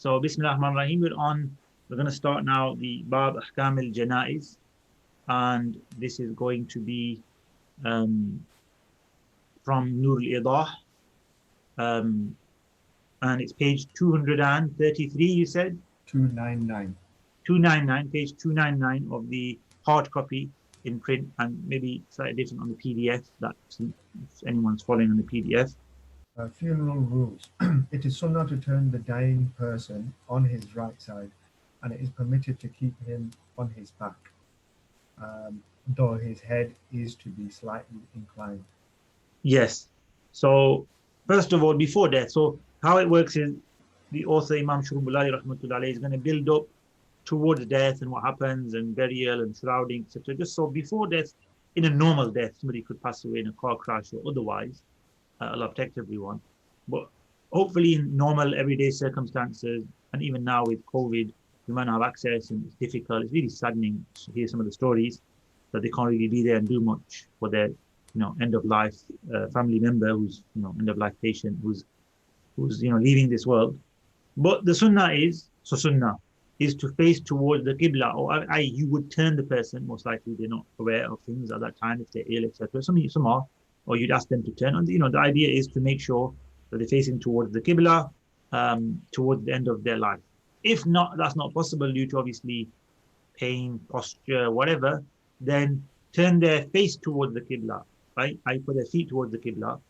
So, Bismillah ar-Rahman ar-Rahim, we're going to start now the Bab Ahkam al-Janaiz, and this is going to be um, from Nur al-Idah, um, and it's page 233, you said? 299. 299, page 299 of the hard copy in print, and maybe slightly different on the PDF, that if anyone's following on the PDF. Funeral rules. It is sunnah to turn the dying person on his right side, and it is permitted to keep him on his back, though his head is to be slightly inclined. Yes. So, first of all, before death, so how it works is the author Imam Shurubullah rahmatullah is going to build up towards death and what happens and burial and shrouding, etc. Just so before death, in a normal death, somebody could pass away in a car crash or otherwise. Allah protect everyone. But hopefully in normal everyday circumstances, and even now with COVID, you might not have access and it's difficult. It's really saddening to hear some of the stories that they can't really be there and do much for their, end of life family member who's, end of life patient who's, leaving this world. But the sunnah is to face towards the qibla, or you would turn the person. Most likely they're not aware of things at that time if they're ill, etc. Some are, or you'd ask them to turn. And the idea is to make sure that they're facing towards the qibla, towards the end of their life. If not, that's not possible due to obviously pain, posture, whatever. Then turn their face towards the qibla, right? I put their feet towards the qibla.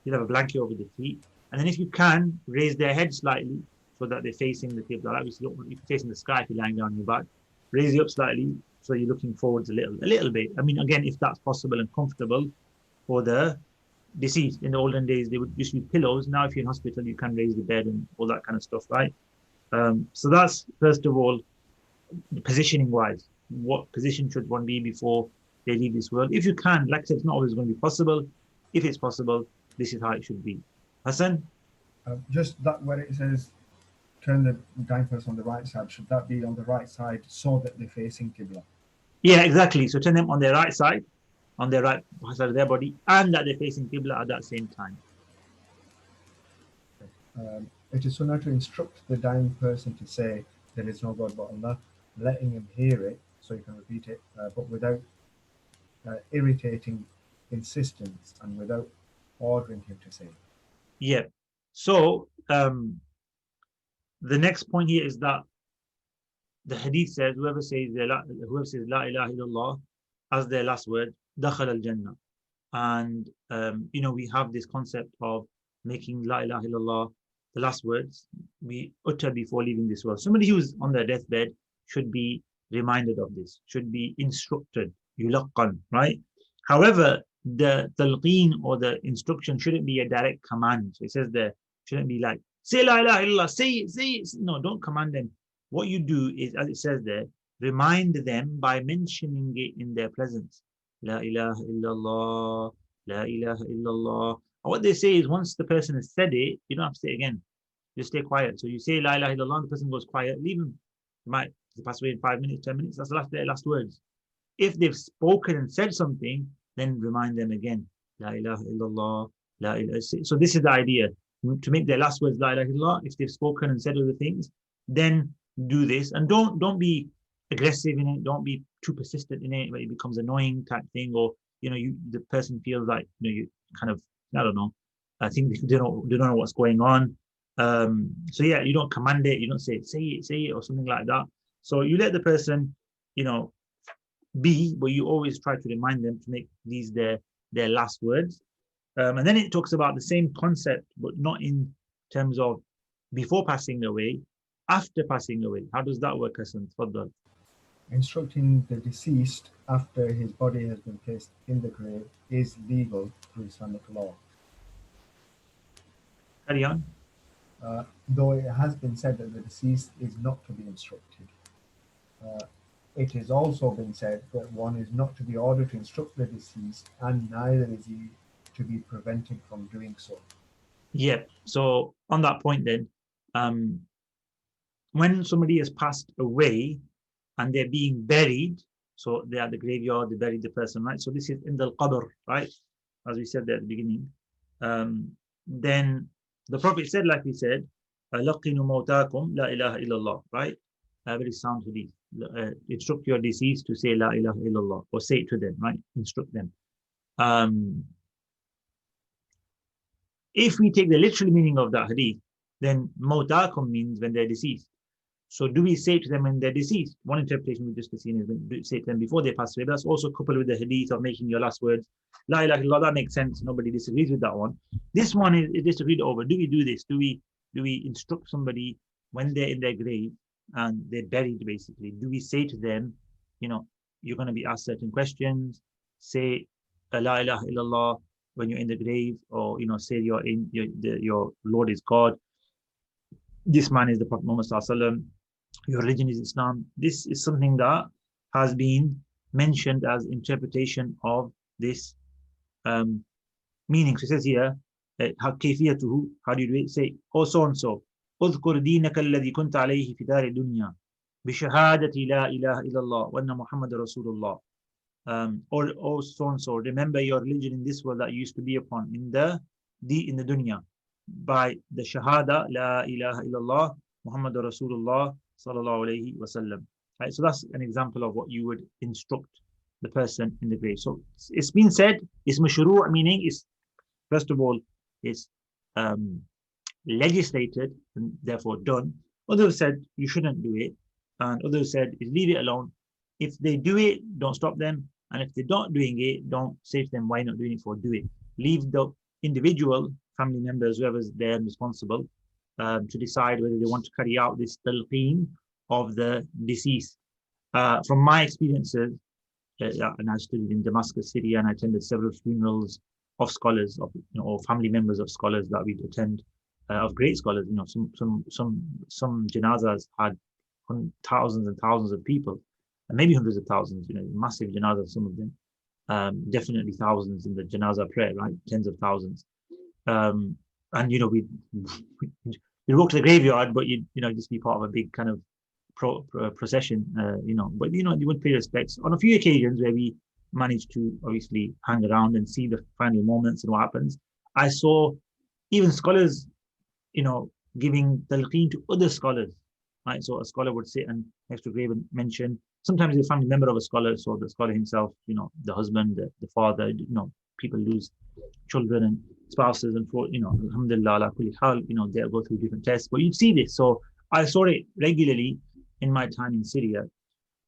You'll have a blanket over the feet, and then if you can, raise their head slightly so that they're facing the qibla. Obviously, you're facing the sky if you're lying down on your back. Raise it up slightly so you're looking forwards a little bit. I mean, again, if that's possible and comfortable for the deceased. In the olden days, they would just use pillows. Now, if you're in hospital, you can raise the bed and all that kind of stuff, right? So that's, first of all, positioning-wise. What position should one be before they leave this world? If you can, like I said, it's not always going to be possible. If it's possible, this is how it should be. Hassan? Just that where it says turn the dying person on the right side, should that be on the right side so that they're facing Qibla? Yeah, exactly. So turn them on their right side, on their right side of their body, and that they're facing Qibla at that same time. It is sunnah to instruct the dying person to say, "There is no God but Allah," letting him hear it so you can repeat it, but without irritating insistence and without ordering him to say it. Yeah. So the next point here is that the hadith says, whoever says La ilaha illallah as their last word, dakhal al-jannah. And, we have this concept of making La ilaha illallah the last words we utter before leaving this world. Somebody who's on their deathbed should be reminded of this, should be instructed, yulaqqan, right? However, the talqeen or the instruction shouldn't be a direct command. So it says there, shouldn't be like, say La ilaha illallah, say it. No, don't command them. What you do is, as it says there, remind them by mentioning it in their presence. La ilaha illallah, la ilaha illallah. And what they say is once the person has said it, you don't have to say it again. Just stay quiet. So you say la ilaha illallah, the person goes quiet, leave him. They pass away in 5 minutes, 10 minutes. That's their last words. If they've spoken and said something, then remind them again. La ilaha illallah, la ilaha. So this is the idea. To make their last words la ilaha illallah, if they've spoken and said other things, then do this. And don't be aggressive in it. Don't be too persistent in it, where it becomes annoying type thing, or the person feels like you kind of, I don't know. I think they don't know what's going on. So yeah, you don't command it. You don't say it, or something like that. So you let the person, be, but you always try to remind them to make these their last words. And then it talks about the same concept, but not in terms of before passing away, after passing away. How does that work, Hassan? Fadal. Instructing the deceased after his body has been placed in the grave is legal through Islamic law. Carry on. Though it has been said that the deceased is not to be instructed. It has also been said that one is not to be ordered to instruct the deceased, and neither is he to be prevented from doing so. Yeah. So on that point then, when somebody has passed away and they're being buried, so they are at the graveyard, they buried the person, right? So this is in the qabr, right? As we said there at the beginning. Then the Prophet said, like we said, لَقِّنُوا مَوْتَاكُمْ لَا إِلَهَ إِلَّا اللَّهِ, right? Very sound hadith. Instruct your deceased to say La ilaha illallah, or say it to them, right? Instruct them. If we take the literal meaning of that hadith, then Mautakum means when they're deceased. So do we say to them when they're deceased? One interpretation we just seen is when we say to them before they pass away. But that's also coupled with the hadith of making your last words La ilaha illallah. That makes sense. Nobody disagrees with that one. This one is disagreed over. Do we do this? Do we instruct somebody when they're in their grave and they're buried, basically? Do we say to them, you're going to be asked certain questions, say La ilaha illallah when you're in the grave, or say your Lord is God, this man is the Prophet Muhammad Sallallahu Alaihi Wasallam, your religion is Islam. This is something that has been mentioned as interpretation of this meaning. So it says here, how do you do it? Say, oh so and so, اذكر دينك الذي كنت عليه في دار الدنيا بشهادة لا إله إلا الله وأن محمد رسول الله. Or so and so, remember your religion in this world that you used to be upon in the dunya by the shahada la ilaha illallah Muhammad Rasulullah sallallahu alayhi wasallam. Right, so that's an example of what you would instruct the person in the grave. So it's been said, it's mashru', meaning is, first of all, it's legislated and therefore done. Others said you shouldn't do it, and others said leave it alone. If they do it, don't stop them. And if they're not doing it, don't say to them, why not doing it for? Do it. Leave the individual family members, whoever's there and responsible, to decide whether they want to carry out this talqeen of the deceased. From my experiences, and I studied in Damascus, Syria, and I attended several funerals of scholars, or family members of scholars that we'd attend, of great scholars. Some janazas had thousands and thousands of people, and maybe hundreds of thousands, massive janazas, some of them, definitely thousands in the janaza prayer, right? Tens of thousands. And we walk to the graveyard, but you just be part of a big kind of procession, but you would pay respects on a few occasions where we managed to obviously hang around and see the final moments and what happens. I saw even scholars, giving talqeen to other scholars, right? So a scholar would sit and next to grave and mention, sometimes a family member of a scholar, so the scholar himself, the husband, the father, people lose children and spouses, and alhamdulillah ala kulli hal, they go through different tests, but you'd see this. So I saw it regularly in my time in Syria,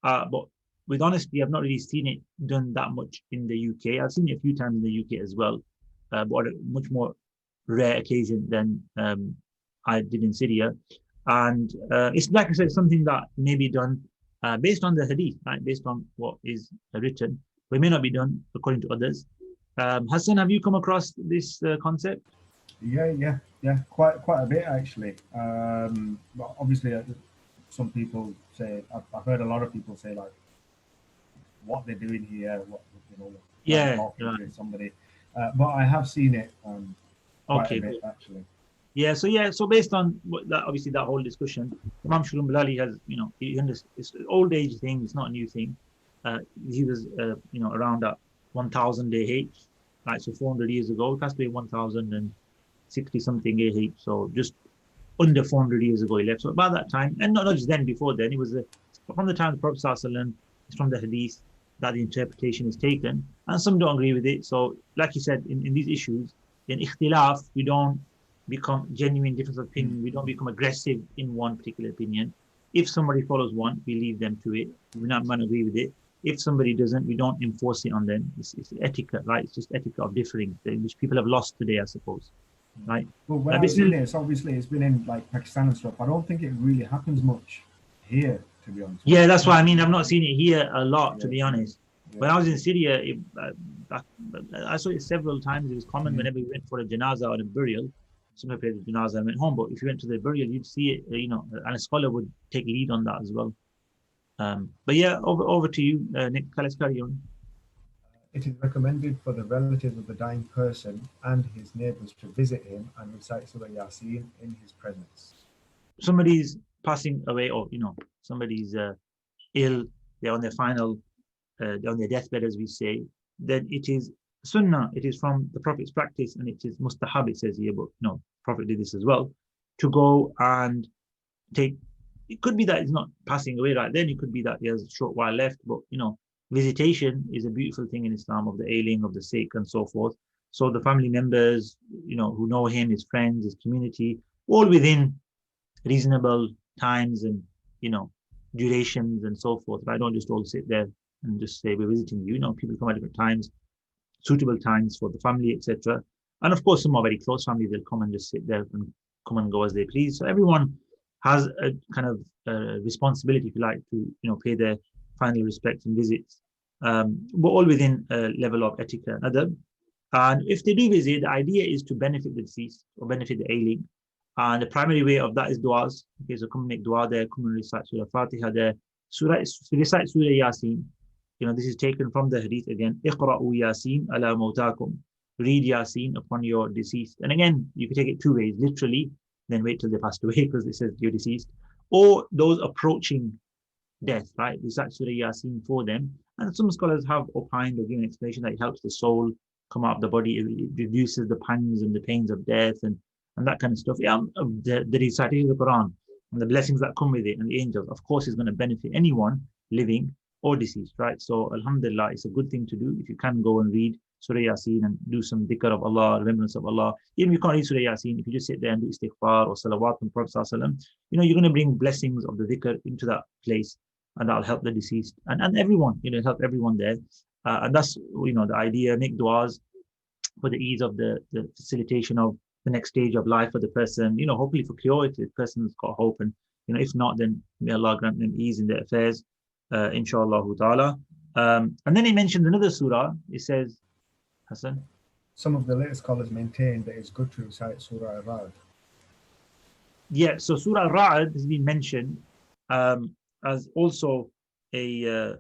but with honesty, I've not really seen it done that much in the UK. I've seen it a few times in the UK as well, but on a much more rare occasion than I did in Syria. And it's, like I said, something that may be done based on the hadith, right? Based on what is written, but it may not be done according to others. Hassan, have you come across this concept? Yeah, quite a bit actually. But obviously, some people say, I've heard a lot of people say like, what they're doing here, Yeah, talking right. to somebody. But I have seen it quite Okay, a bit good. actually. So based on that, obviously that whole discussion, Imam Shurum Bilali has, it's an old age thing, it's not a new thing. He was, around at 1000 AH, right? So 400 years ago, it has to be 1060 something AH. So just under 400 years ago he left. So about that time, and not just then, before then, it was from the time of the Prophet ﷺ, it's from the hadith that the interpretation is taken, and some don't agree with it. So like you said, in these issues, in ikhtilaf, we don't become genuine difference of opinion. We don't become aggressive in one particular opinion. If somebody follows one, we leave them to it. We not agree with it. If somebody doesn't, we don't enforce it on them. It's etiquette, right? It's just etiquette of differing, which people have lost today, I suppose, right? But when I've seen it, it's been in like Pakistan and stuff. I don't think it really happens much here, to be honest. Yeah, that's why I mean I've not seen it here a lot, to be honest. Yeah. When I was in Syria, I saw it several times. It was common whenever we went for a janaza or a burial. Some people played the janaza and went home, but if you went to the burial, you'd see it, and a scholar would take lead on that as well. But yeah, over to you, Nick. Let's carry on. It is recommended for the relatives of the dying person and his neighbors to visit him and recite Surah Yasin in his presence. Somebody's passing away, or somebody's ill. They're on their final, they're on their deathbed, as we say. Then it is sunnah. It is from the Prophet's practice, and it is mustahab. It says here, but Prophet did this as well. to go and take. It could be that it's not passing away right then. It could be that he has a short while left. But visitation is a beautiful thing in Islam, of the ailing, of the sick, and so forth. So the family members, who know him, his friends, his community, all within reasonable times and durations and so forth. Right? Don't just all sit there and just say we're visiting you. People come at different times, suitable times for the family, etc. And of course, some are very close family. They'll come and just sit there and come and go as they please. So everyone has a kind of responsibility, if you like, to pay their final respects and visits, but all within a level of etiquette and adab. And if they do visit, the idea is to benefit the deceased or benefit the ailing. And the primary way of that is du'as. Okay, so come and make dua there, come and recite Surah Fatiha there. Recite Surah Yasin. This is taken from the hadith again. Iqra'u Yasin ala mawtakum. Read Yasin upon your deceased. And again, you can take it two ways, literally, then wait till they passed away because it says you're deceased. Or those approaching death, right? Recite Surah Yasin for them. And some scholars have opined or given explanation that it helps the soul come out of the body, it reduces the pangs and the pains of death and that kind of stuff. Yeah, the recitation of the Quran and the blessings that come with it and the angels, of course, is going to benefit anyone living or deceased, right? So, alhamdulillah, it's a good thing to do if you can go and read Surah Yasin and do some dhikr of Allah, remembrance of Allah. Even if you can't read Surah Yasin, if you just sit there and do istighfar or salawat on Prophet Sallallahu, you're going to bring blessings of the dhikr into that place, and that'll help the deceased and everyone, help everyone there. And that's, the idea, make du'as for the ease of the facilitation of the next stage of life for the person, hopefully for cure if the person's got hope. And, if not, then may Allah grant them ease in their affairs, inshallah ta'ala. And then he mentioned another surah. It says, Hassan? Some of the later scholars maintain that it's good to recite Surah Al-Ra'd. Yeah, so Surah Al-Ra'd has been mentioned as also a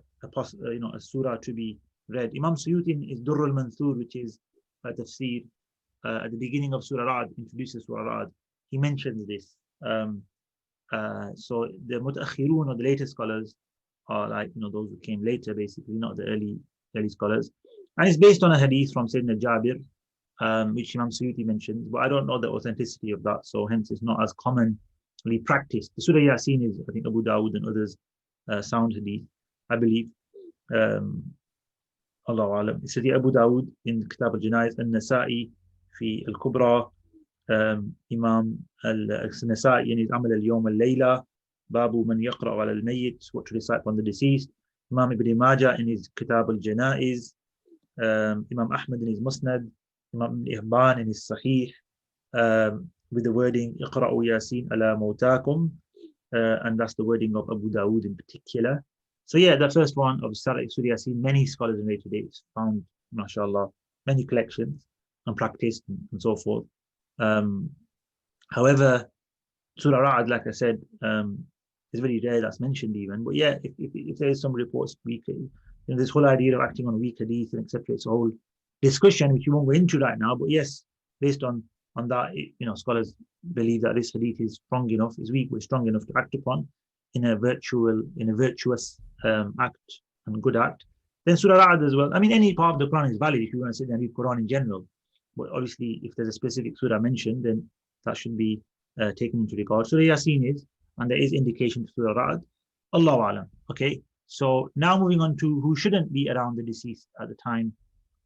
surah to be read. Imam Suyuti in his Durr al-Manthur, which is a tafsir, at the beginning of Surah Ra'd, introduces Surah Ra'd. He mentions this. So the mutaakhirun, or the later scholars, are like those who came later, basically, not the early scholars. And it's based on a hadith from Sayyidina Jabir, which Imam Suyuti mentions, but I don't know the authenticity of that, so hence it's not as commonly practiced. The Surah Yasin is, I think, Abu Dawud and others sound hadith, I believe. Allah alam. It says Abu Dawud in Kitab al-Janaiz, An-Nasa'i fi al-Kubra, Imam al-Nasa'i in his Amal al-Yawm al-Layla, Babu man yaqra'u ala al-Mayyit, what to recite on the deceased. Imam Ibn Majah in his Kitab al-Janaiz, Imam Ahmad in his Musnad, Imam Ibn Ihban in his Sahih, with the wording Iqra'u Yasin ala mawtakum, and that's the wording of Abu Dawud in particular. So yeah, the first one of Surah Yasin, many scholars have made today, it's found, mashallah, many collections and practiced and so forth. However, Surah Ra'd, like I said, is very rare that's mentioned even. But yeah, if there's some reports weak, this whole idea of acting on a weak hadith and etc., it's a whole discussion which we won't go into right now. But yes, based on that, scholars believe that this hadith is strong enough, is weak, but strong enough to act upon in a virtuous act and good act. Then Surah Ra'd as well. I mean, any part of the Quran is valid if you want to sit there and read Quran in general. But obviously, if there's a specific surah mentioned, then that should be taken into regard. Surah Yasin is, and there is indication to Surah Ra'd. Allahu alam. Okay. So now moving on to who shouldn't be around the deceased at the time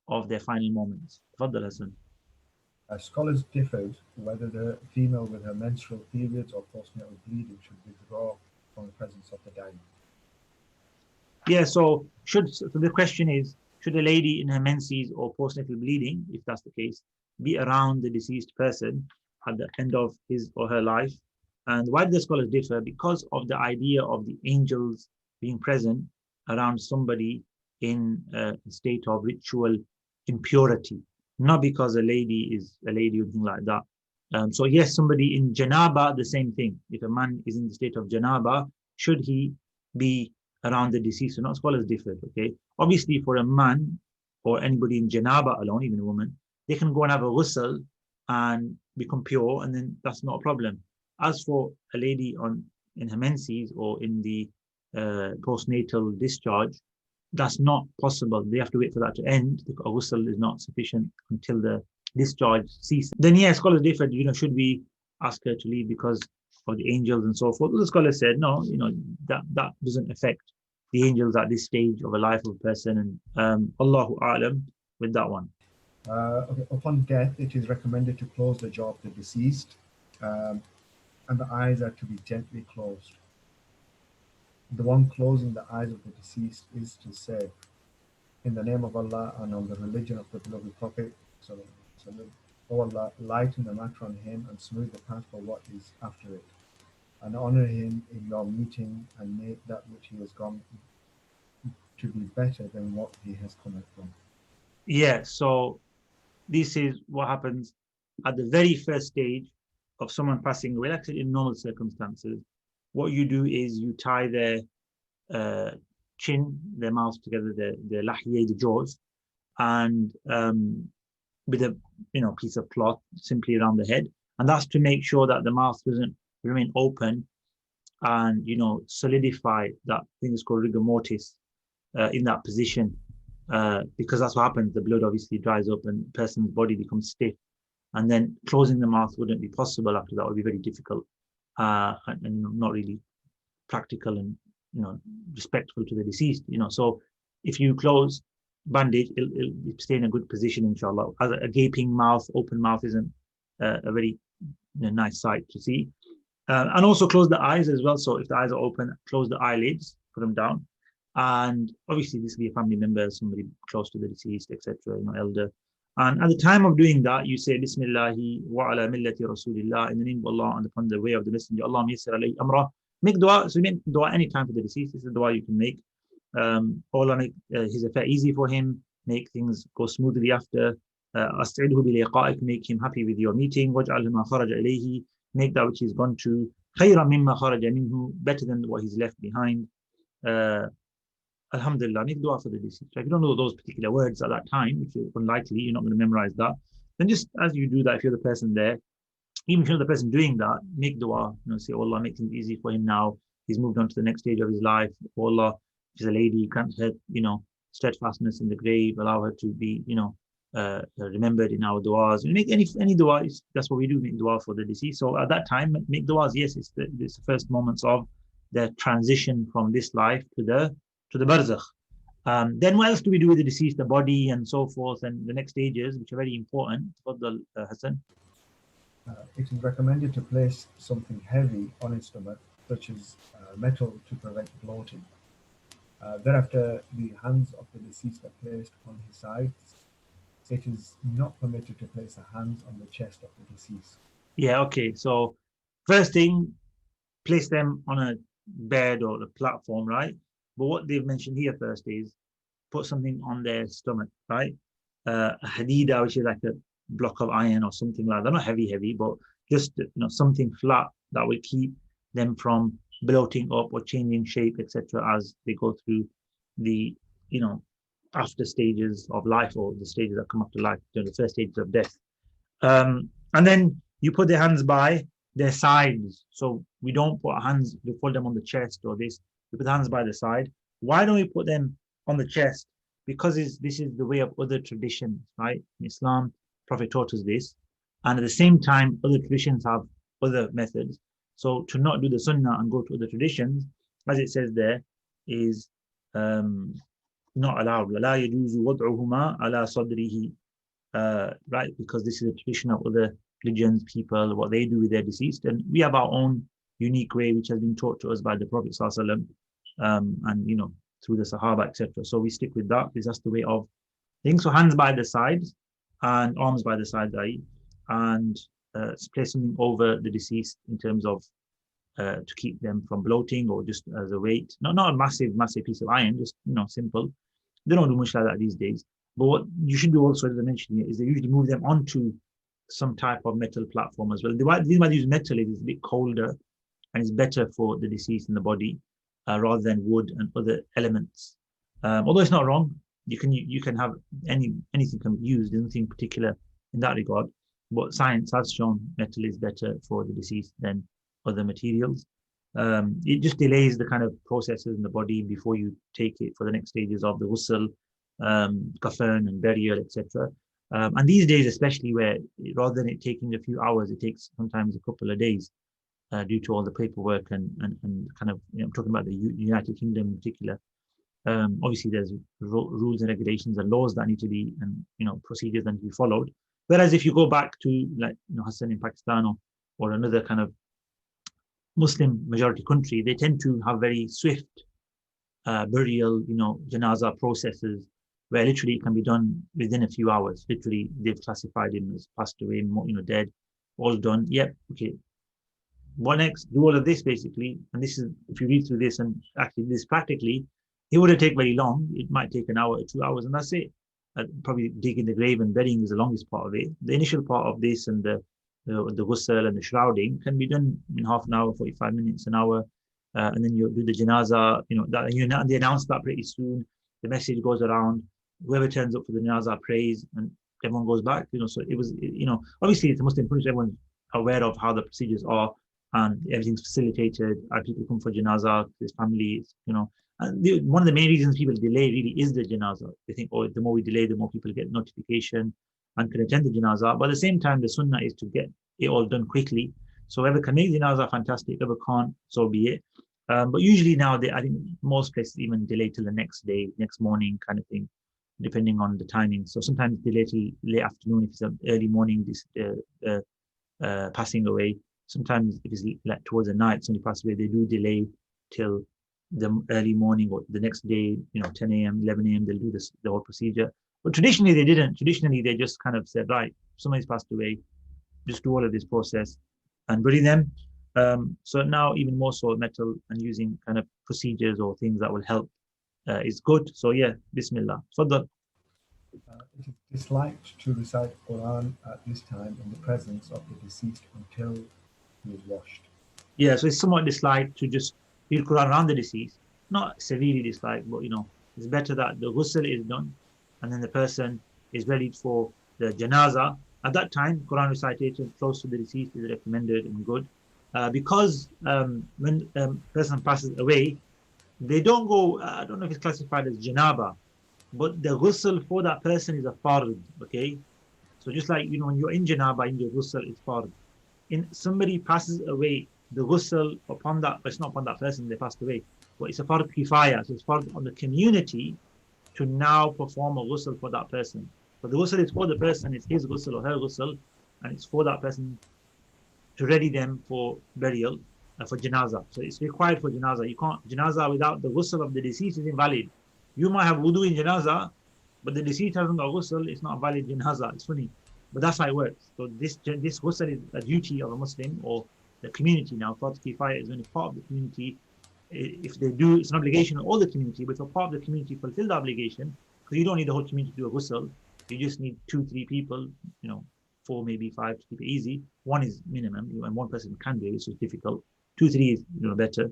of their final moments. Tafadhal, Hassan. Scholars differed whether the female with her menstrual periods or postnatal bleeding should withdraw from the presence of the dying. Yeah, so the question is, should a lady in her menses or postnatal bleeding, if that's the case, be around the deceased person at the end of his or her life? And why do the scholars differ? Because of the idea of the angels being present around somebody in a state of ritual impurity, not because a lady is a lady or anything like that. So yes, somebody in janaba, the same thing. If a man is in the state of janaba, should he be around the deceased? So not scholars differ, okay? Obviously for a man or anybody in janaba alone, even a woman, they can go and have a ghusl and become pure, and then that's not a problem. As for a lady in her menses or in the postnatal discharge, that's not possible. They have to wait for that to end. The ghusl is not sufficient until the discharge ceases. Then yeah, scholars differ, should we ask her to leave because of the angels and so forth. The scholar said, no, that doesn't affect the angels at this stage of a life of a person. And Allahu A'lam with that one. Okay. Upon death, it is recommended to close the jaw of the deceased, and the eyes are to be gently closed. The one closing the eyes of the deceased is to say, in the name of Allah and on the religion of the beloved Prophet, O Allah, lighten the matter on him and smooth the path for what is after it, and honor him in your meeting and make that which he has gone to be better than what he has come from. Yeah, so this is what happens at the very first stage of someone passing away, actually in normal circumstances. What you do is you tie their chin, their mouth together, their lahiyah, the jaws, and with a piece of cloth simply around the head, and that's to make sure that the mouth doesn't remain open and solidify that thing is called rigor mortis in that position, because that's what happens. The blood obviously dries up and the person's body becomes stiff, and then closing the mouth wouldn't be possible after that. Would be very difficult and not really practical and respectful to the deceased. So if you close bandage, it'll stay in a good position, inshallah. As a gaping mouth, open mouth isn't a very nice sight to see. And also close the eyes as well. So if the eyes are open, close the eyelids, put them down. And obviously this will be a family member, somebody close to the deceased, etc., elder. And at the time of doing that, you say Bismillahi wa ala millati Rasulillah, in the name of Allah and upon the way of the Messenger. Allah yassir alayhi amra. Make dua. So you make dua any time for the deceased. This is the dua you can make. Allah make his affair easy for him. Make things go smoothly after. As'idhu bi liqa'ik. Make him happy with your meeting. Waj'alhu ma kharaja ilayhi. Make that which he's gone to khayran mimma kharaja minhu, better than what he's left behind. Alhamdulillah, make dua for the deceased. If you don't know those particular words at that time, which is unlikely, you're not going to memorize that, then just as you do that, if you're the person there, even if you're the person doing that, make dua, say, oh Allah, make things easy for him now. He's moved on to the next stage of his life. Oh Allah, if she's a lady, grant her, steadfastness in the grave, allow her to be, remembered in our du'as. Make any dua. That's what we do, make dua for the deceased. So at that time, make du'as. Yes, it's the first moments of the transition from this life to the barzakh. Then what else do we do with the deceased, the body and so forth, and the next stages, which are very important? Fadl, Hassan. It is recommended to place something heavy on his stomach, such as metal, to prevent bloating. Thereafter, the hands of the deceased are placed on his sides. It is not permitted to place the hands on the chest of the deceased. Yeah, okay. So first thing, place them on a bed or a platform, right? But what they've mentioned here first is put something on their stomach, right? A hadida, which is like a block of iron or something like that. Not heavy, but just something flat that will keep them from bloating up or changing shape, etc., as they go through the after stages of life, or the stages that come after life, the first stages of death. And then you put their hands by their sides. So we don't put our hands, we fold them on the chest or this. We put the hands by the side. Why don't we put them on the chest? Because this is the way of other traditions, right? In Islam, Prophet taught us this. And at the same time, other traditions have other methods. So to not do the sunnah and go to other traditions, as it says there, is not allowed. وَلَا يَجُوزُ وَضْعُهُمَا عَلَى صَدْرِهِ, right? Because this is a tradition of other religions, people, what they do with their deceased. And we have our own unique way, which has been taught to us by the Prophet ﷺ, and through the Sahaba, etc. So we stick with that, because that's the way of things. So hands by the sides and arms by the sides, and place something over the deceased in terms of to keep them from bloating, or just as a weight. Not a massive piece of iron, just simple. They don't do much like that these days. But what you should do also, as I mentioned here, is they usually move them onto some type of metal platform as well. The reason why they use metal is it's a bit colder and it's better for the deceased in the body, rather than wood and other elements. Although it's not wrong, you can have anything can be used. There's nothing particular in that regard. But science has shown metal is better for the deceased than other materials. It just delays the kind of processes in the body before you take it for the next stages of the ghusl, kafan and burial, etc. And these days, especially where rather than it taking a few hours, it takes sometimes a couple of days due to all the paperwork and kind of, I'm talking about the United Kingdom in particular. Obviously, there's rules and regulations and laws that need to be, and procedures that need to be followed. Whereas if you go back to like Hassan in Pakistan or another kind of Muslim majority country, they tend to have very swift burial, janaza processes where literally it can be done within a few hours. Literally, they've classified him as passed away, dead, all done. Yep, okay. What next? Do all of this basically, and this is if you read through this and actually this practically, it wouldn't take very long. It might take an hour or 2 hours, and that's it. Probably digging the grave and burying is the longest part of it. The initial part of this and the ghusl and the shrouding can be done in half an hour, 45 minutes, an hour, and then you do the janaza. They announce that pretty soon. The message goes around. Whoever turns up for the janaza prays, and everyone goes back. So it was, obviously it's a Muslim country. Everyone's aware of how the procedures are, and everything's facilitated. And people come for janaza, there's families, And one of the main reasons people delay really is the janaza. They think, oh, the more we delay, the more people get notification and can attend the janaza. But at the same time, the sunnah is to get it all done quickly. So whoever can make janaza, fantastic. Whoever can't, so be it. But usually now, I think most places even delay till the next day, next morning kind of thing, depending on the timing. So sometimes delay till late afternoon if it's an early morning passing away. Sometimes if it's like towards the night, somebody passes away, they do delay till the early morning or the next day, 10 a.m., 11 a.m., they'll do the whole procedure. But traditionally, they didn't. Traditionally, they just kind of said, right, somebody's passed away, just do all of this process and bury them. So now, even more so, metal and using kind of procedures or things that will help is good. So, yeah, Bismillah. Fadal. It is disliked to recite Quran at this time in the presence of the deceased until he is washed. Yeah, so it's somewhat disliked to just read Quran around the deceased. Not severely disliked, but it's better that the ghusl is done and then the person is ready for the janaza. At that time, Quran recitation close to the deceased is recommended and good. Because when a person passes away, they don't go, I don't know if it's classified as janaba, but the ghusl for that person is a fard, okay? So just like, when you're in janaba, in your ghusl, it's fard. In somebody passes away, the ghusl upon that, it's not upon that person, they passed away, but it's a fard kifaya, so it's fard on the community to now perform a ghusl for that person. But the ghusl is for the person, it's his ghusl or her ghusl, and it's for that person to ready them for burial, for janaza. So it's required for janaza. You can't, janaza without the ghusl of the deceased is invalid. You might have wudu in janaza, but the deceased hasn't got ghusl, it's not valid janaza. It's funny. But that's how it works. So this ghusl is a duty of a Muslim or the community now. Fard kifaya is when it's part of the community. If they do, it's an obligation on all the community, but if a part of the community fulfill the obligation, because you don't need the whole community to do a ghusl, you just need 2-3 people, 4, maybe 5 to keep it easy. One is minimum, and one person can do it, so it's difficult. 2, 3 is better,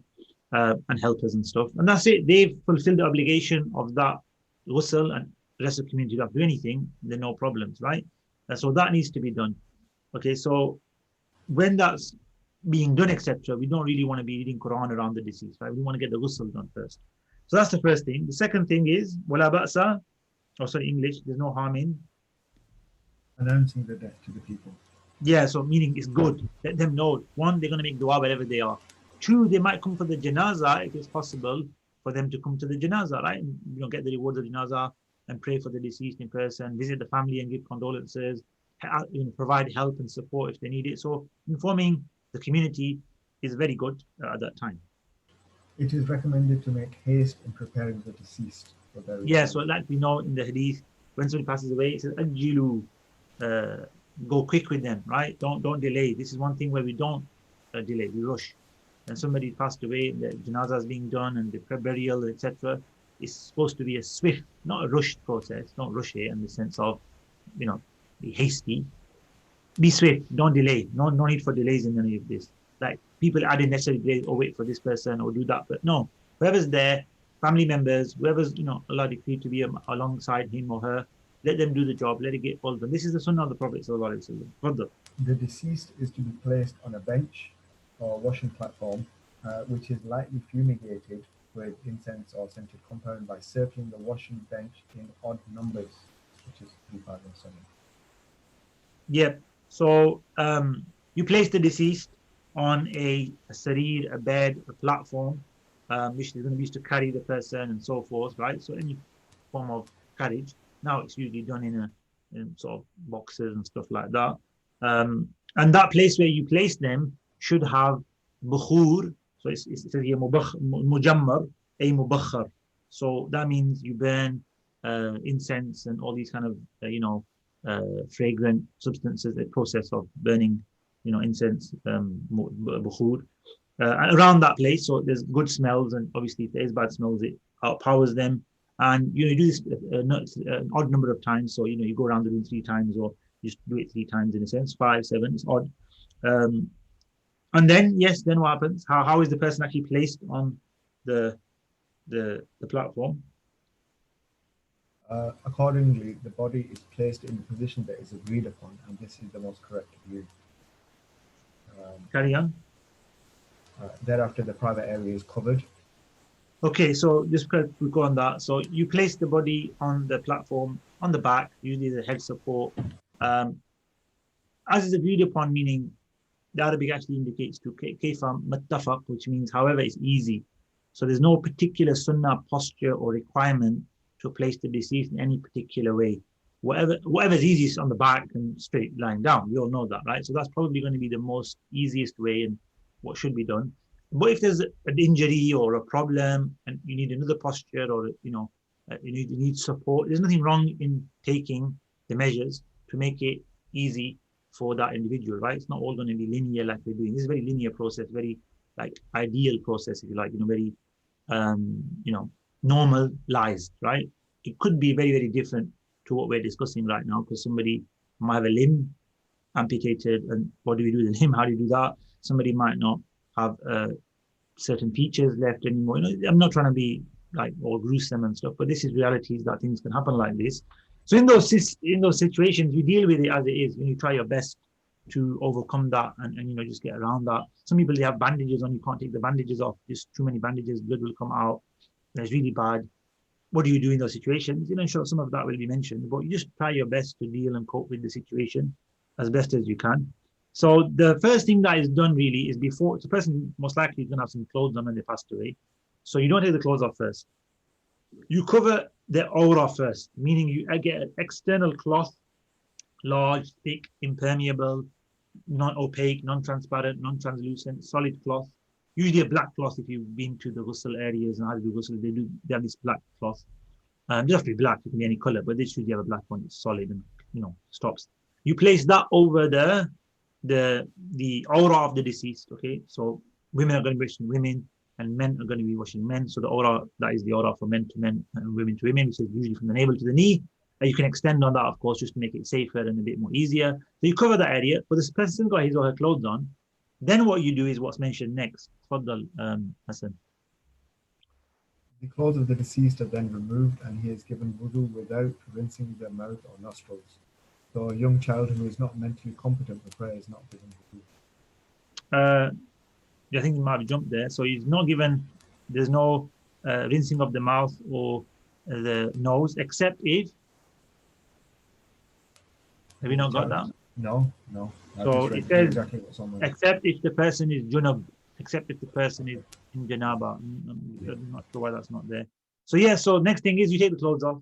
and helpers and stuff. And that's it. They've fulfilled the obligation of that ghusl, and the rest of the community don't do anything, then no problems, right? So that needs to be done. Okay, so when that's being done, etc., we don't really want to be reading Quran around the deceased, right? We want to get the ghusl done first. So that's the first thing. The second thing is, wala ba'sa, English, there's no harm in announcing the death to the people. Yeah, so meaning it's good. Let them know. One, they're going to make dua wherever they are. Two, they might come for the janaza if it's possible for them to come to the janaza, right? And, get the rewards of janaza and pray for the deceased in person, visit the family and give condolences, provide help and support if they need it. So informing the community is very good at that time. It is recommended to make haste in preparing the deceased for burial. Yeah, so like we know in the hadith, when somebody passes away, it says, Ajilu, go quick with them, right? Don't delay. This is one thing where we don't delay, we rush. And somebody passed away, the janaza is being done and the burial, etc. It's supposed to be a swift, not a rushed process. Don't rush it in the sense of, be hasty. Be swift. Don't delay. No need for delays in any of this. Like people add in necessary delays or wait for this person or do that. But no, whoever's there, family members, whoever's Allah decreed to be alongside him or her, let them do the job. Let it get all done. This is the sunnah of the Prophet sallallahu alaihi wasallam. The deceased is to be placed on a bench or washing platform, which is lightly fumigated with incense or scented compound by circling the washing bench in odd numbers, which is 3, 5, and 7. Yep. So you place the deceased on a sarir, a bed, a platform, which is going to be used to carry the person and so forth, right? So any form of carriage. Now it's usually done in sort of boxes and stuff like that. And that place where you place them should have bukhur. So it says here mujammar, a mubakhar. So that means you burn incense and all these kind of fragrant substances, the process of burning, incense, bukhur, around that place. So there's good smells, and obviously if there is bad smells, it outpowers them. And you do this an odd number of times. So you go around the room 3 times, or you just do it 3 times in a sense, 5, 7. It's odd. Um, and then yes, then what happens? How is the person actually placed on the the platform? Accordingly, the body is placed in the position that is agreed upon, and this is the most correct view. Carry on. Thereafter, the private area is covered. Okay, so just we go on that. So you place the body on the platform on the back, usually the head support. As is agreed upon, meaning the Arabic actually indicates to kayfa mattafaq, which means however it's easy. So there's no particular sunnah posture or requirement to place the deceased in any particular way. Whatever is easiest on the back and straight lying down. We all know that, right? So that's probably going to be the most easiest way and what should be done. But if there's an injury or a problem and you need another posture, or you need support, there's nothing wrong in taking the measures to make it easy for that individual, right? It's not all going to be linear like we're doing. This is a very linear process, very like ideal process, if you like, very normalized, right? It could be very, very different to what we're discussing right now, because somebody might have a limb amputated, and what do we do with the limb? How do you do that? Somebody might not have certain features left anymore. I'm not trying to be like all gruesome and stuff, but this is realities that things can happen like this. So in those situations, you deal with it as it is. You try your best to overcome that and just get around that. Some people, they have bandages on, you can't take the bandages off. Just too many bandages, blood will come out. That's really bad. What do you do in those situations? Sure, some of that will be mentioned, but you just try your best to deal and cope with the situation as best as you can. So the first thing that is done really is, before the person most likely is going to have some clothes on when they passed away. So you don't take the clothes off first. You cover the aura first, meaning you get an external cloth, large, thick, impermeable, non-opaque, non-transparent, non-translucent, solid cloth. Usually a black cloth. If you've been to the ghusl areas and how to do ghusl, they have this black cloth. It doesn't have to be black, it can be any color, but they usually have a black one. It's solid and stops. You place that over the aura of the deceased. Okay, so women are going to be washing women, and men are going to be washing men. So the aura, that is the aura for men to men and women to women, which is usually from the navel to the knee. And you can extend on that, of course, just to make it safer and a bit more easier. So you cover that area, but this person got his or her clothes on. Then what you do is what's mentioned next. Faddal, Hassan. The clothes of the deceased are then removed, and he is given wudu without rinsing their mouth or nostrils. So a young child who is not mentally competent for prayer is not given wudu. I think he might have jumped there. So he's not given, there's no rinsing of the mouth or the nose, except if, have you not got that? No. So it says, exactly except if the person is junub, except if the person is in janaba. I'm not sure why that's not there. So yeah, so next thing is you take the clothes off.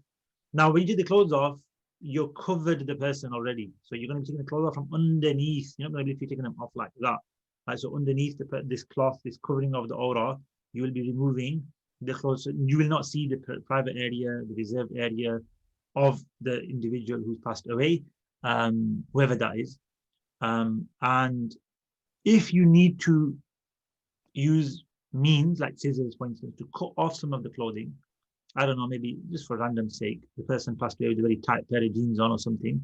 Now, when you take the clothes off, you're covered the person already. So you're going to be taking the clothes off from underneath. You're not going to be taking them off like that. Right? So underneath this cloth, this covering of the aura, you will be removing the clothes. You will not see the private area, the reserved area of the individual who's passed away, whoever that is. And if you need to use means like scissors, for instance, to cut off some of the clothing, I don't know, maybe just for random sake, the person passed away with a very tight pair of jeans on or something,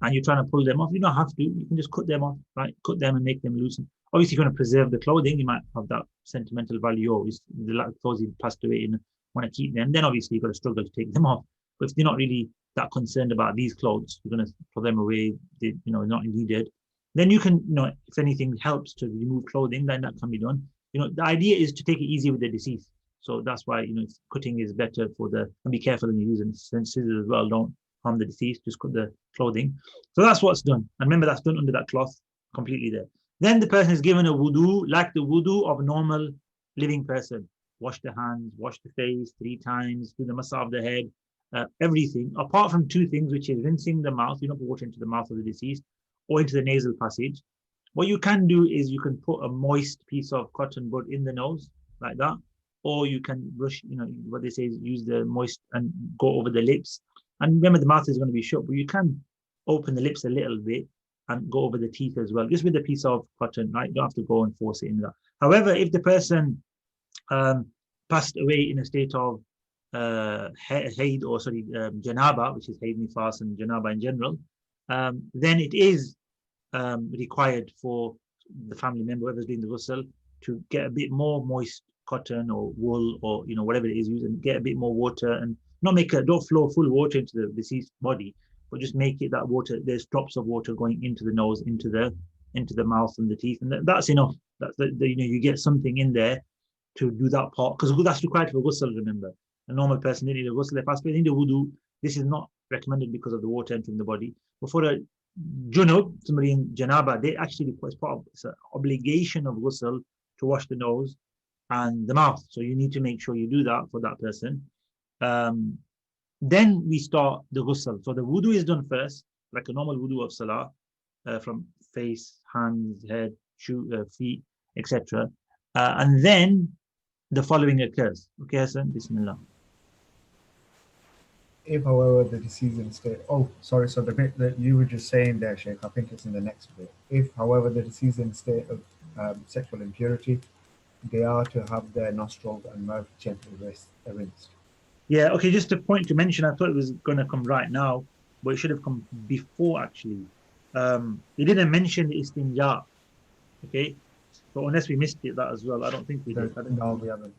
and you're trying to pull them off, you don't have to. You can just cut them off, right? Cut them and make them loosen. Obviously, you're going to preserve the clothing. You might have that sentimental value, or the clothes you passed away and want to keep them. Then obviously you've got to struggle to take them off. But if you're not really that concerned about these clothes, you're going to throw them away, not needed. Then you can, if anything helps to remove clothing, then that can be done. The idea is to take it easy with the deceased. So that's why, cutting is better and be careful when you're using scissors as well. Don't harm the deceased, just cut the clothing. So that's what's done. And remember, that's done under that cloth, completely there. Then the person is given a wudu, like the wudu of a normal living person. Wash the hands, wash the face 3 times, do the masa of the head, everything, apart from 2 things, which is rinsing the mouth. You don't put water into the mouth of the deceased or into the nasal passage. What you can do is you can put a moist piece of cotton bud in the nose, like that, or you can brush, what they say is use the moist and go over the lips. And remember, the mouth is going to be shut, but you can open the lips a little bit and go over the teeth as well, just with a piece of cotton, right? You don't have to go and force it in that. However, if the person passed away in a state of haid, or sorry, janaba, which is haid nifas and janaba in general, then it is required for the family member, whoever's doing the ghusl, to get a bit more moist cotton or wool or whatever it is used, and get a bit more water, and don't flow full water into the deceased body, but just make it that water, there's drops of water going into the nose, into the mouth and the teeth, and that's enough. That's you get something in there to do that part, because that's required for ghusl. Remember, a normal person didn't need a ghusl. If I spend the wudu, this is not recommended because of the water entering the body. But for a junub, somebody in janaba, they actually, it's part of, it's an obligation of ghusl to wash the nose and the mouth. So you need to make sure you do that for that person. Then we start the ghusl. So the wudu is done first, like a normal wudu of salah, from face, hands, head, feet, etc. And then the following occurs. Okay, Hassan, Bismillah. If, however, the deceased in state, oh, sorry, so the bit that you were just saying there, Sheikh, I think it's in the next bit. If, however, the deceased in state of sexual impurity, they are to have their nostrils and mouth gently rinsed. Yeah, okay, just a point to mention, I thought it was going to come right now, but it should have come before, actually. He didn't mention the istinja, okay? So unless we missed it, that as well, I don't think we did. No, we haven't.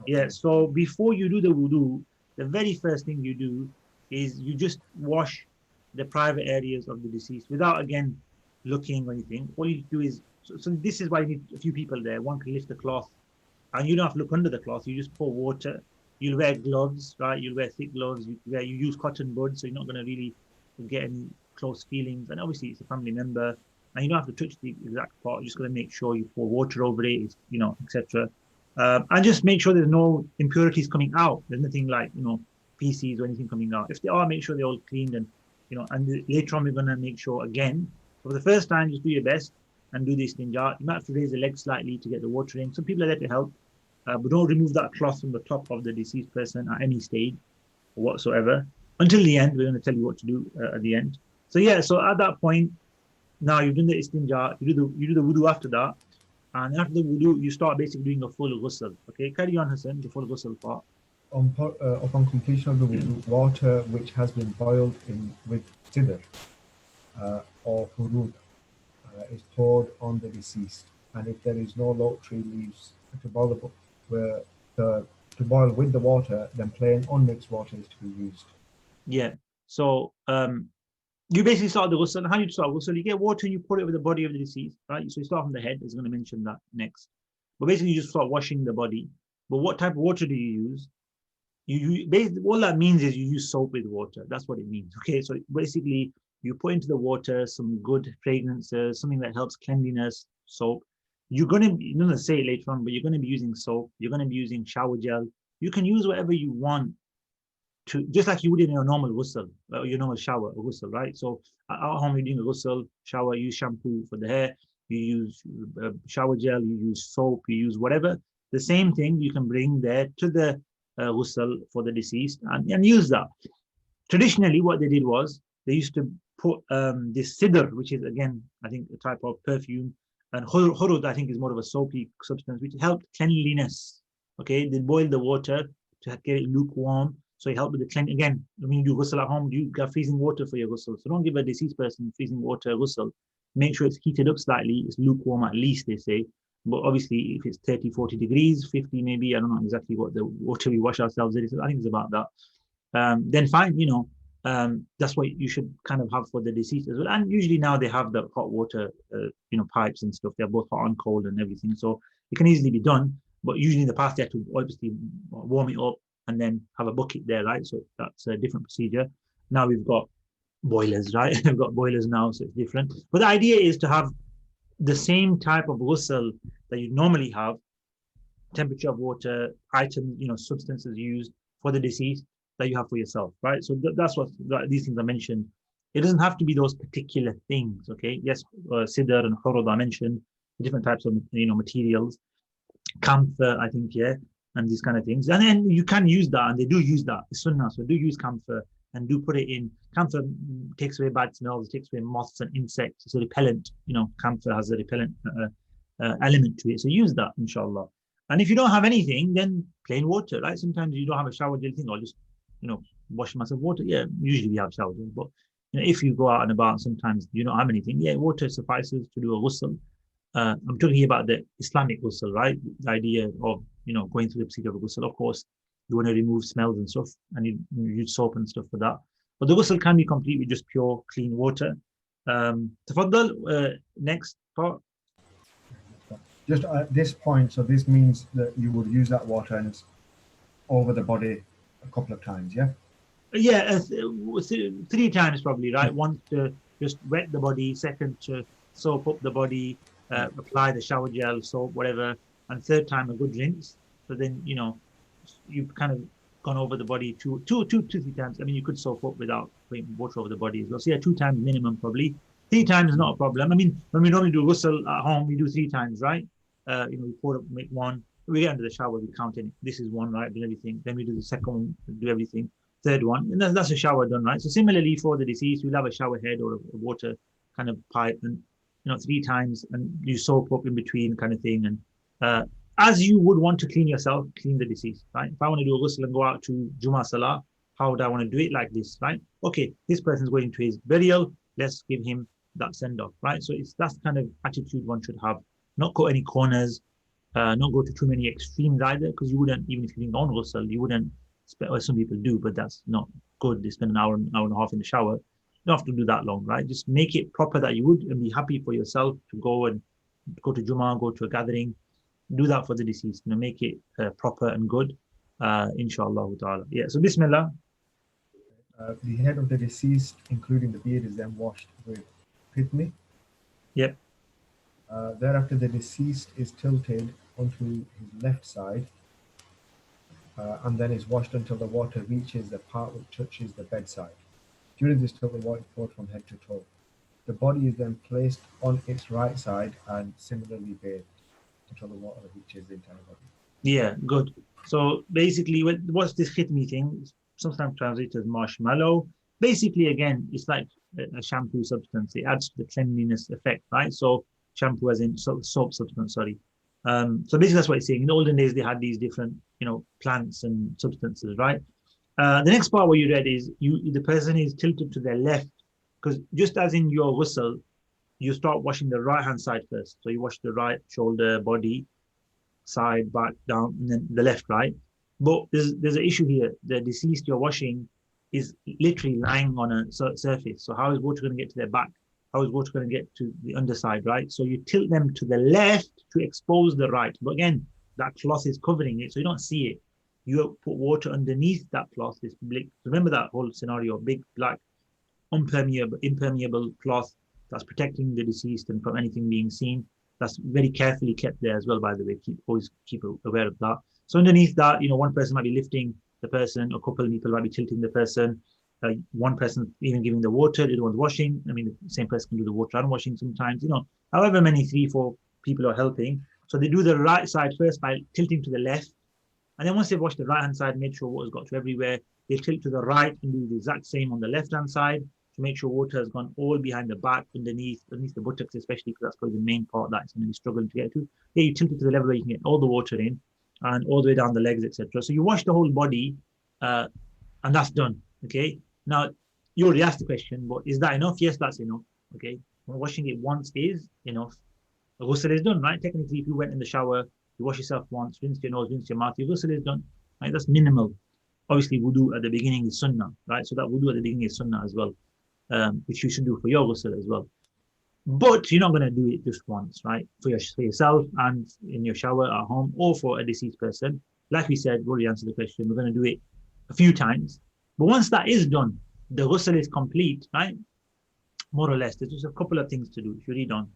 Yeah, so before you do the wudu, the very first thing you do is you just wash the private areas of the deceased without, again, looking or anything. All you do is, so this is why you need a few people there. One can lift the cloth, and you don't have to look under the cloth. You just pour water. You'll wear gloves, right? You'll wear thick gloves. You use cotton buds, so you're not going to really get any close feelings. And obviously, it's a family member, and you don't have to touch the exact part. You're just going to make sure you pour water over it, etc. And just make sure there's no impurities coming out. There's nothing like, feces or anything coming out. If they are, make sure they're all cleaned, and, and later on, we're going to make sure again. So for the first time, just do your best and do this istinja. You might have to raise the leg slightly to get the water in. Some people are there to help, but don't remove that cloth from the top of the deceased person at any stage or whatsoever. Until the end, we're going to tell you what to do at the end. So yeah, so at that point, now you've done the istinja, you do the wudu after that. And after the wudu, you start basically doing a full ghusl. Okay, carry on, Hassan, the full ghusl part. Upon completion of the wudu, water which has been boiled with sidr or hurud is poured on the deceased. And if there is no lote tree leaves to boil with the water, then plain unmixed water is to be used. Yeah. So you basically start the ghusl. How do you start ghusl? You get water and you pour it over the body of the deceased, right? So you start from the head. It's going to mention that next. But basically, you just start washing the body. But what type of water do you use? Basically, all that means is you use soap with water. That's what it means. Okay. So basically, you put into the water some good fragrances, something that helps cleanliness, soap. You're going to say it later on, but you're going to be using soap. You're going to be using shower gel. You can use whatever you want to, just like you would in your normal ghusl, your normal shower or ghusl, right? So at home, you're doing a ghusl, shower, you use shampoo for the hair, you use shower gel, you use soap, you use whatever. The same thing you can bring there to the ghusl for the deceased and use that. Traditionally, what they did was they used to put this sidr, which is, again, I think a type of perfume, and hurud, I think, is more of a soapy substance, which helped cleanliness. Okay, they boil the water to get it lukewarm, so it helped with the clean. Again, when you do ghusl at home, you got freezing water for your ghusl. So don't give a deceased person freezing water ghusl. Make sure it's heated up slightly, it's lukewarm at least, they say. But obviously, if it's 30, 40 degrees, 50 maybe, I don't know exactly what the water we wash ourselves in. I think it's about that. Then fine, that's what you should kind of have for the deceased as well. And usually now they have the hot water, pipes and stuff. They're both hot and cold and everything. So it can easily be done. But usually in the past, they have to obviously warm it up and then have a bucket there, right? So that's a different procedure. Now we've got boilers, right? We've got boilers now, so it's different. But the idea is to have the same type of ghusl that you normally have, temperature of water, items, substances used for the deceased that you have for yourself, right? So that's what these things are mentioned. It doesn't have to be those particular things, okay? Yes, sidr and hurud are mentioned, different types of materials, camphor, I think, yeah, and these kind of things. And then you can use that, and they do use that. The sunnah, so do use camphor and do put it in. Camphor takes away bad smells, it takes away moths and insects. It's a repellent. Camphor has a repellent element to it. So use that, inshallah. And if you don't have anything, then plain water, right? Sometimes you don't have a shower gel thing, or just, wash myself water. Yeah, usually we have shower gel, but if you go out and about, sometimes you don't have anything. Yeah, water suffices to do a ghusl. I'm talking about the Islamic ghusl, right? The idea of going through the procedure of a ghusl. Of course, you want to remove smells and stuff, and you use soap and stuff for that. But the ghusl can be complete with just pure, clean water. Tafaddal, next part. Just at this point, so this means that you would use that water and it's over the body a couple of times, yeah? Yeah, 3 times probably, right? One to just wet the body, second to soap up the body, apply the shower gel, soap, whatever, and third time a good rinse. So then you've kind of gone over the body two, 3 times. I mean, you could soap up without putting water over the body as well. So yeah, 2 times minimum probably. 3 times is not a problem. I mean, when we normally do ghusl at home, we do 3 times, right? We pour up, make one. We get into the shower, we count it. This is one, right? Do everything. Then we do the second one, do everything. Third one, and that's a shower done, right? So similarly for the deceased, we'll have a shower head or a water kind of pipe, and 3 times, and you soap up in between, kind of thing. And as you would want to clean yourself, clean the deceased, right? If I want to do a ghusl and go out to Jummah Salah, how would I want to do it? Like this, right? Okay, this person's going to his burial. Let's give him that send off, right? So that's kind of attitude one should have. Not cut any corners, not go to too many extremes either, because you wouldn't, even if you didn't own ghusl, you wouldn't. Well, some people do, but that's not good. They spend an hour and a half in the shower. You don't have to do that long, right? Just make it proper that you would, and be happy for yourself to go to Jummah, go to a gathering. Do that for the deceased. Make it proper and good, inshallah ta'ala. Yeah, so Bismillah. The head of the deceased, including the beard, is then washed with pitmi. Yep. Thereafter, the deceased is tilted onto his left side, and then is washed until the water reaches the part which touches the bedside. During this tilt, the water is poured from head to toe. The body is then placed on its right side and similarly bathed until the water reaches the entire body. Yeah, good. So basically, what's this khitmi thing? Sometimes translated as marshmallow. Basically, again, it's like a shampoo substance. It adds to the cleanliness effect, right? So shampoo as in soap substance, sorry. So basically that's what it's saying. In the olden days, they had these different, plants and substances, right? The next part what you read is the person is tilted to their left, because just as in your ghusl, you start washing the right hand side first. So you wash the right shoulder, body, side, back, down, and then the left, right? But there's an issue here. The deceased you're washing is literally lying on a surface. So how is water going to get to their back? How is water going to get to the underside, right? So you tilt them to the left to expose the right. But again, that cloth is covering it, so you don't see it. You put water underneath that cloth. This big, remember that whole scenario, big black impermeable cloth that's protecting the deceased and from anything being seen. That's very carefully kept there as well, by the way. Always keep aware of that. So underneath that, one person might be lifting the person, a couple of people might be tilting the person. One person even giving the water, the other one's washing. I mean, the same person can do the water and washing sometimes, however many 3-4 people are helping. So they do the right side first by tilting to the left. And then once they've washed the right hand side, made sure water's got to everywhere, they tilt to the right and do the exact same on the left hand side to make sure water has gone all behind the back, underneath the buttocks, especially, because that's probably the main part that it's going to be struggling to get to. Yeah, you tilt it to the level where you can get all the water in and all the way down the legs, etc. So you wash the whole body, and that's done. Okay. Now, you already asked the question, but is that enough? Yes, that's enough. Okay. Washing it once is enough. The ghusl is done, right? Technically, if you went in the shower, you wash yourself once, rinse your nose, rinse your mouth, your ghusl is done. Right? That's minimal. Obviously, wudu at the beginning is sunnah, right? So that wudu at the beginning is sunnah as well, which you should do for your ghusl as well. But you're not going to do it just once, right? For yourself and in your shower at home, or for a deceased person. Like we said, we already answered the question. We're going to do it a few times. But once that is done, the ghusl is complete, right? More or less. There's just a couple of things to do. If you read on.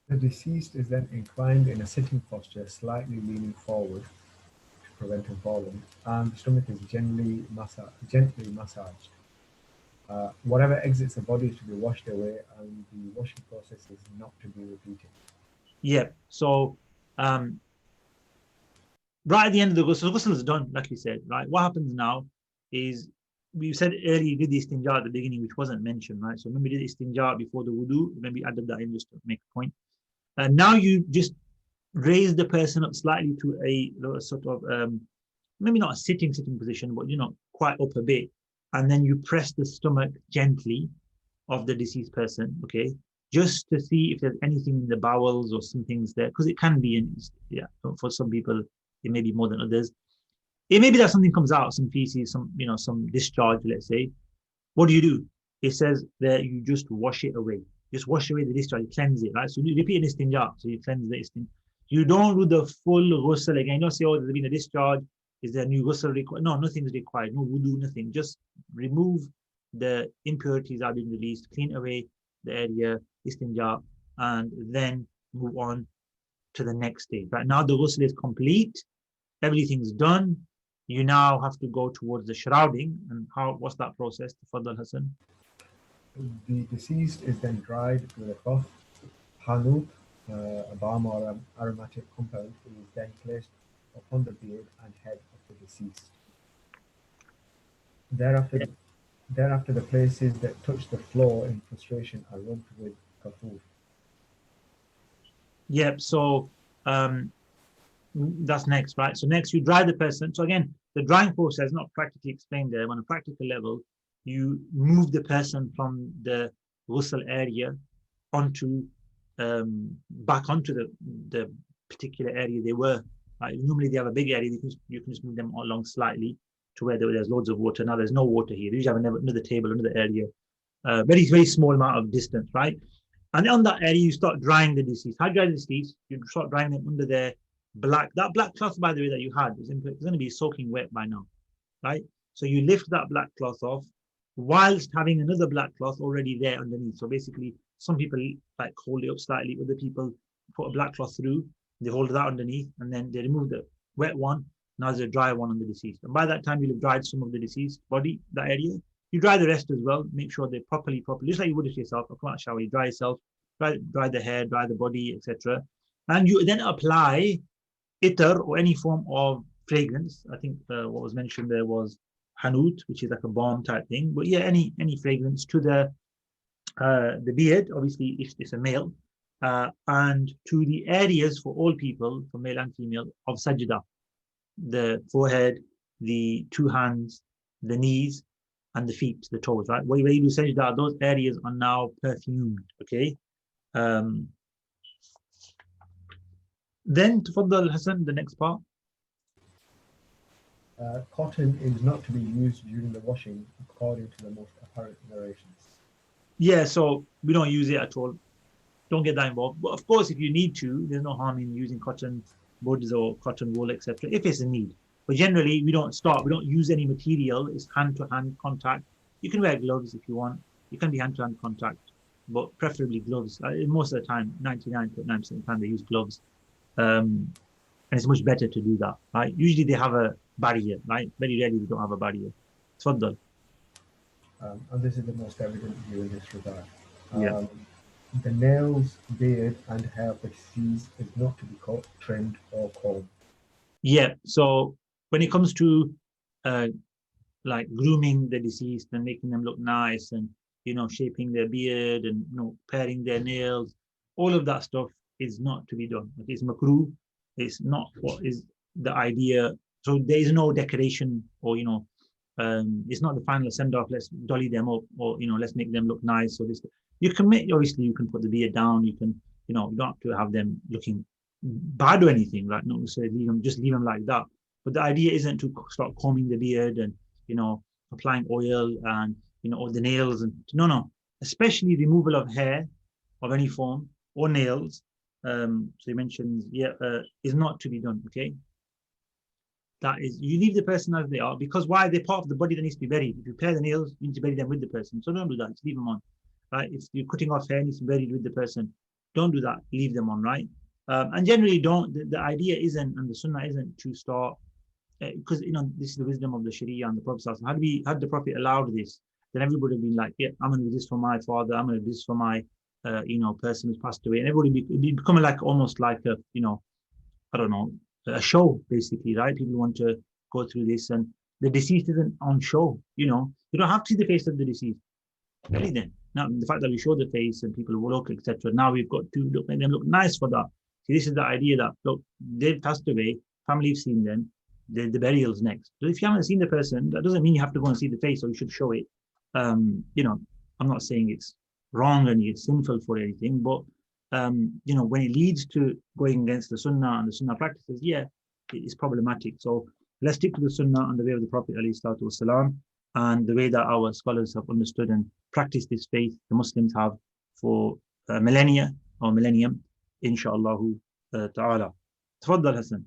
The deceased is then inclined in a sitting posture, slightly leaning forward to prevent him falling, and the stomach is gently massaged. Whatever exits the body is to be washed away, and the washing process is not to be repeated. Yeah. So right at the end of the ghusl is done, like you said, right? What happens now is we said earlier you did the istinja at the beginning, which wasn't mentioned, right? So remember, you did istinja before the wudu. Maybe added that in just to make a point. And now you just raise the person up slightly to a sort of maybe not a sitting position, but quite up a bit, and then you press the stomach gently of the deceased person, okay, just to see if there's anything in the bowels or some things there, because it can be, yeah, for some people it may be more than others. It may be that something comes out, some feces, some discharge, let's say. What do? It says that you just wash it away. Just wash away the discharge, you cleanse it, right? So you repeat an istinja, so you cleanse the istinja. You don't do the full ghusl again. You don't say, oh, there's been a discharge. Is there a new ghusl required? No, nothing's required. No wudu, nothing. Just remove the impurities that have been released, clean away the area, istinja, and then move on to the next stage. Right now, the ghusl is complete. Everything's done. You now have to go towards the shrouding. And what's that process? Tafadhal, Hassan. The deceased is then dried with a cloth. Hanout, a balm or aromatic compound, is then placed upon the beard and head of the deceased. Thereafter, the places that touch the floor in frustration are rubbed with kafur. Yep. So that's next, right? So next you dry the person. So again, the drying process is not practically explained there. On a practical level, you move the person from the ghusl area onto back onto the particular area they were. Right? Normally they have a big area. You can just move them along slightly to where there's loads of water. Now there's no water here. You usually have another table, another area. Very small amount of distance, right? And on that area, you start drying the deceased. How do you dry the deceased? You start drying them under their that black cloth, by the way, that you had is going to be soaking wet by now, right? So you lift that black cloth off whilst having another black cloth already there underneath. So basically, some people like hold it up slightly, other people put a black cloth through, they hold that underneath, and then they remove the wet one. Now there's a dry one on the deceased. And by that time, you'll have dried some of the deceased body, that area. You dry the rest as well. Make sure they're properly, just like you would with yourself. Come out shower, you dry yourself, dry the hair, dry the body, etc. And you then apply itar or any form of fragrance. I think what was mentioned there was hanout, which is like a balm type thing. But yeah, any fragrance to the beard, obviously if it's a male, and to the areas for all people, for male and female, of sajda, the forehead, the two hands, the knees, and the feet, the toes, right? Where you do sajda, those areas are now perfumed, okay? Then, Tafaddal Hassan, the next part. Cotton is not to be used during the washing, according to the most apparent narrations. Yeah, so we don't use it at all. Don't get that involved. But of course, if you need to, there's no harm in using cotton buds or cotton wool, etc. if it's a need. But generally, we don't use any material. It's hand-to-hand contact. You can wear gloves if you want. You can be hand-to-hand contact, but preferably gloves. Most of the time, 99.9% of the time, they use gloves. And it's much better to do that, right? Usually they have a barrier, right? Very rarely they don't have a barrier. Tfaddal. And this is the most evident view in this regard. Yeah. The nails, beard, and hair of the deceased is not to be cut, trimmed, or combed. Yeah. So when it comes to like grooming the deceased and making them look nice and shaping their beard and paring their nails, all of that stuff is not to be done. It's makruh. It's not what is the idea. So there is no decoration or it's not the final send off. Let's dolly them up or let's make them look nice. So this you can obviously you can put the beard down. You can you don't have to have them looking bad or anything. Like not necessarily leave them like that. But the idea isn't to start combing the beard and applying oil and or the nails and no. Especially removal of hair of any form or nails. So he mentions is not to be done. Okay. That is, you leave the person as they are, because why? They're part of the body that needs to be buried. If you repair the nails, you need to bury them with the person. So don't do that. Just leave them on. Right? If you're cutting off hair, needs to be buried with the person. Don't do that. Leave them on. Right? And generally, don't. The idea isn't, and the sunnah isn't to start, because this is the wisdom of the Sharia and the Prophet. Had the Prophet allowed this, then everybody would be like, yeah, I'm going to do this for my father. I'm going to do this for my, person who's passed away, and everybody be becoming like almost like a, I don't know, a show basically, right? People want to go through this, and the deceased isn't on show. You don't have to see the face of the deceased. Really, then now the fact that we show the face and people will look, etc. Now we've got to make them look nice for that. See, this is the idea that look, they've passed away, family have seen them, the burial's next. So if you haven't seen the person, that doesn't mean you have to go and see the face or you should show it. I'm not saying it's wrong and it's sinful for anything, but when it leads to going against the sunnah and the sunnah practices, yeah, it is problematic. So let's stick to the sunnah and the way of the Prophet ﷺ, and the way that our scholars have understood and practiced this faith, the Muslims have for millennia or millennium, inshallah ta'ala. Tfaddal, Hassan.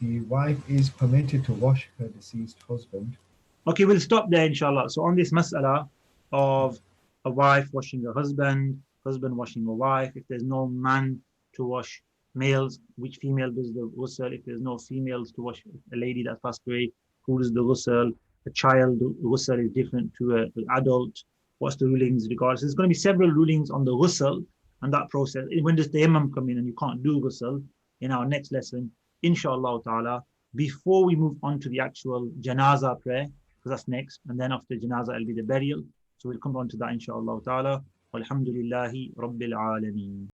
The wife is permitted to wash her deceased husband. Okay, we'll stop there, inshallah. So on this mas'ala of a wife washing her husband washing a wife, if there's no man to wash males, which female does the ghusl? If there's no females to wash a lady that's passed away, who does the ghusl? A child ghusl is different to an adult. What's the rulings regarding? So there's going to be several rulings on the ghusl and that process. When does the imam come in and you can't do ghusl? In our next lesson, inshallah ta'ala, before we move on to the actual janaza prayer, because that's next, and then after janaza it'll be the burial. So we'll come on to that inshallah ta'ala. Walhamdulillahi Rabbil Alameen.